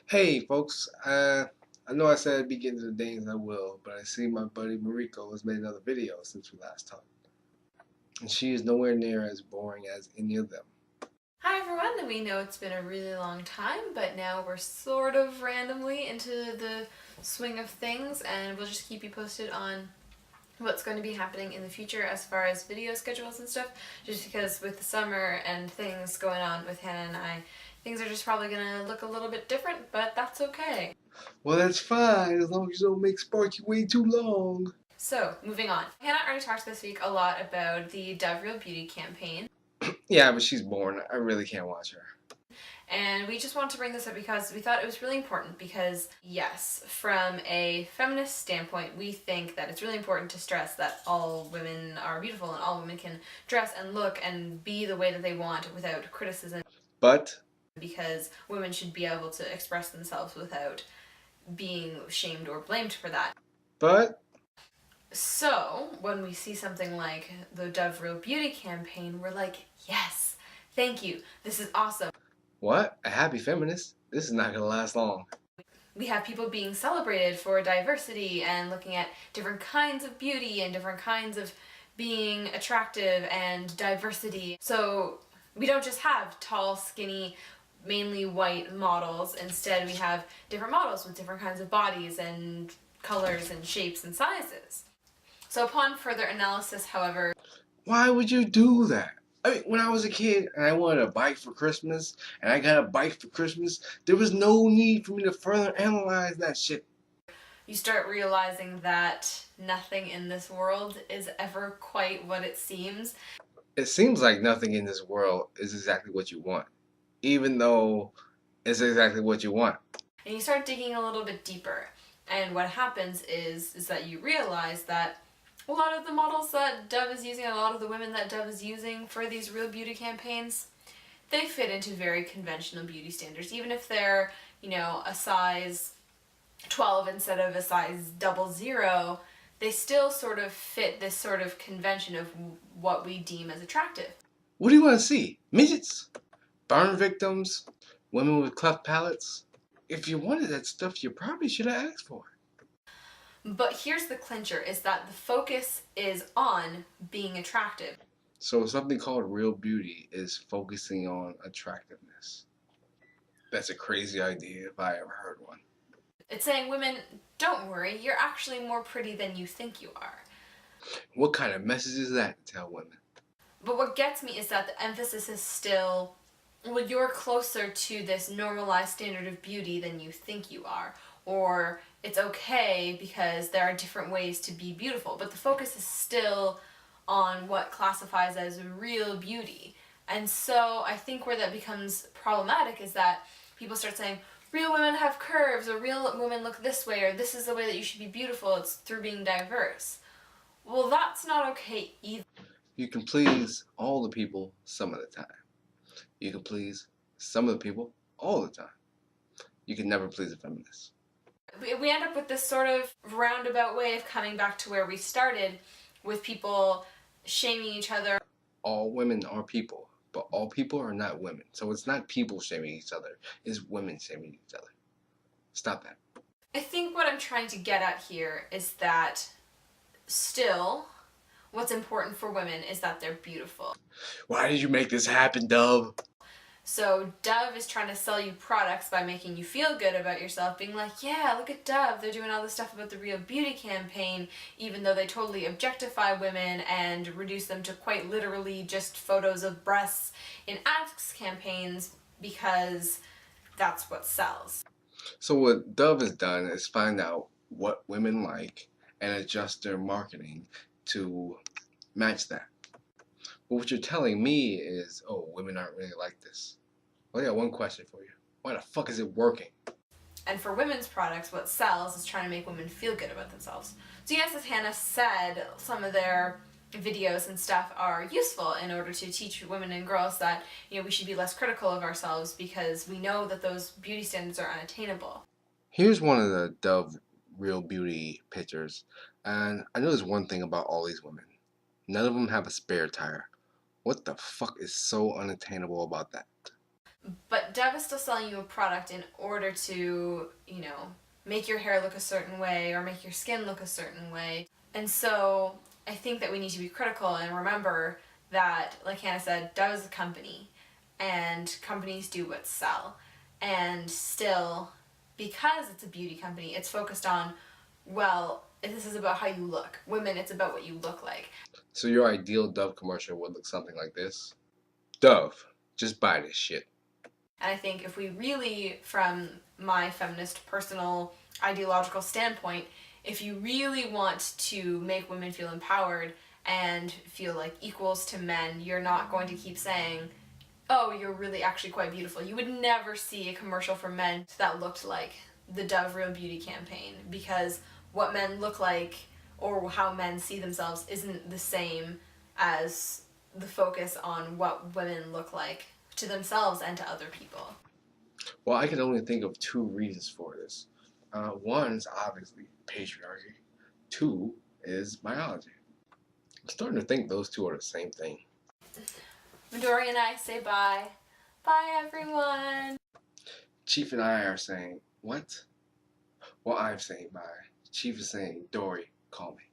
Hey folks, I know I said I'd be getting to the things I will, but I see my buddy Mariko has made another video since we last talked. And she is nowhere near as boring as any of them. Hi everyone, we know it's been a really long time, but now we're sort of randomly into the swing of things, and we'll just keep you posted on what's going to be happening in the future as far as video schedules and stuff, just because with the summer and things going on with Hannah and I, things are just probably going to look a little bit different, but that's okay. Well, that's fine as long as you don't make Sparky wait too long. So, moving on. Hannah already talked this week a lot about the Dove Real Beauty campaign. Yeah, but she's boring. I really can't watch her. And we just want to bring this up because we thought it was really important because, yes, from a feminist standpoint, we think that it's really important to stress that all women are beautiful and all women can dress and look and be the way that they want without criticism, But, because women should be able to express themselves without being shamed or blamed for that. but, So, when we see something like the Dove Real Beauty campaign, we're like, yes, thank you, this is awesome. what? A happy feminist? This is not gonna last long. We have people being celebrated for diversity and looking at different kinds of beauty and different kinds of being attractive and diversity. So we don't just have tall, skinny, mainly white models. Instead, we have different models with different kinds of bodies and colors and shapes and sizes. So upon further analysis, however, Why would you do that? I mean, when I was a kid and I wanted a bike for Christmas, and I got a bike for Christmas, there was no need for me to further analyze that shit. you start realizing that nothing in this world is ever quite what it seems. It seems like nothing in this world is exactly what you want, even though it's exactly what you want. And you start digging a little bit deeper. And what happens is that you realize that a lot of the models that Dove is using, a lot of the women that Dove is using for these real beauty campaigns, they fit into very conventional beauty standards. Even if they're, a size 12 instead of a size 00, they still sort of fit this sort of convention of what we deem as attractive. What do you want to see? Midgets? Burn victims? Women with cleft palates? If you wanted that stuff, you probably should have asked for it. But here's the clincher, is that the focus is on being attractive. So something called real beauty is focusing on attractiveness. That's a crazy idea if I ever heard one. It's saying, women, don't worry, you're actually more pretty than you think you are. What kind of message is that to tell women? But what gets me is that the emphasis is still, well, you're closer to this normalized standard of beauty than you think you are. Or it's okay because there are different ways to be beautiful. But the focus is still on what classifies as real beauty. And so I think where that becomes problematic is that people start saying, real women have curves, or real women look this way, or this is the way that you should be beautiful, it's through being diverse. Well, that's not okay either. You can please all the people some of the time. You can please some of the people all the time. You can never please a feminist. We end up with this sort of roundabout way of coming back to where we started, with people shaming each other. All women are people, but all people are not women. So it's not people shaming each other, it's women shaming each other. Stop that. I think what I'm trying to get at here is that still, what's important for women is that they're beautiful. Why did you make this happen, Dove? So Dove is trying to sell you products by making you feel good about yourself, being like, yeah, look at Dove, they're doing all this stuff about the Real Beauty campaign, even though they totally objectify women and reduce them to quite literally just photos of breasts in ads campaigns, because that's what sells. So what Dove has done is find out what women like and adjust their marketing to match that. But what you're telling me is, oh, women aren't really like this. Well, I got one question for you. Why the fuck is it working? And for women's products, what sells is trying to make women feel good about themselves. So yes, as Hannah said, some of their videos and stuff are useful in order to teach women and girls that, we should be less critical of ourselves because we know that those beauty standards are unattainable. Here's one of the Dove Real Beauty pictures, and I know there's one thing about all these women. None of them have a spare tire. What the fuck is so unattainable about that? But Dove is still selling you a product in order to, make your hair look a certain way or make your skin look a certain way. And so I think that we need to be critical and remember that, like Hannah said, Dove is a company and companies do what sell. And still, because it's a beauty company, it's focused on, well, this is about how you look. Women, it's about what you look like. So your ideal Dove commercial would look something like this. Dove, just buy this shit. And I think if we really, from my feminist personal ideological standpoint, if you really want to make women feel empowered and feel like equals to men, you're not going to keep saying, oh, you're really actually quite beautiful. You would never see a commercial for men that looked like the Dove Real Beauty campaign, because what men look like or how men see themselves isn't the same as the focus on what women look like to themselves and to other people. Well, I can only think of two reasons for this. One is obviously patriarchy. Two is biology. I'm starting to think those two are the same thing. Midori and I say bye. Bye, everyone. Chief and I are saying, what? Well, I'm saying bye. Chief is saying, Dory, call me.